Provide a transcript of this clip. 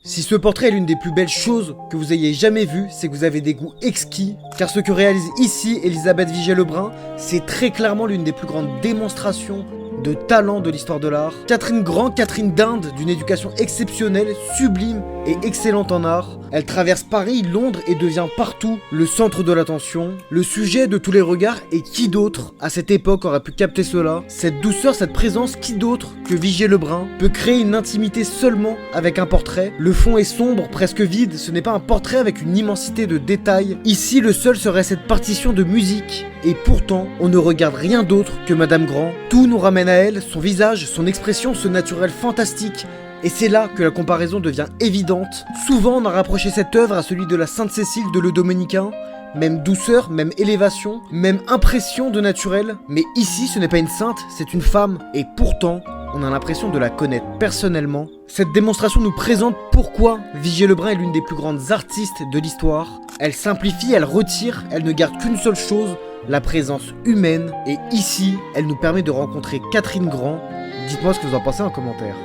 Si ce portrait est l'une des plus belles choses que vous ayez jamais vues, c'est que vous avez des goûts exquis, car ce que réalise ici Elisabeth Vigée-Lebrun, c'est très clairement l'une des plus grandes démonstrations de talent de l'histoire de l'art. Catherine Grand, Catherine d'Inde, d'une éducation exceptionnelle, sublime et excellente en art. Elle traverse Paris, Londres et devient partout le centre de l'attention, le sujet de tous les regards, et qui d'autre à cette époque aurait pu capter cela? Cette douceur, cette présence, qui d'autre que Vigée-Lebrun peut créer une intimité seulement avec un portrait? Le fond est sombre, presque vide, ce n'est pas un portrait avec une immensité de détails. Ici, le seul serait cette partition de musique. Et pourtant, on ne regarde rien d'autre que Madame Grand. Tout nous ramène à elle, son visage, son expression, ce naturel fantastique. Et c'est là que la comparaison devient évidente. Souvent, on a rapproché cette œuvre à celui de la Sainte-Cécile de Le Dominicain. Même douceur, même élévation, même impression de naturel. Mais ici, ce n'est pas une sainte, c'est une femme. Et pourtant, on a l'impression de la connaître personnellement. Cette démonstration nous présente pourquoi Vigée-Lebrun est l'une des plus grandes artistes de l'histoire. Elle simplifie, elle retire, elle ne garde qu'une seule chose, la présence humaine. Et ici, elle nous permet de rencontrer Catherine Grand. Dites-moi ce que vous en pensez en commentaire.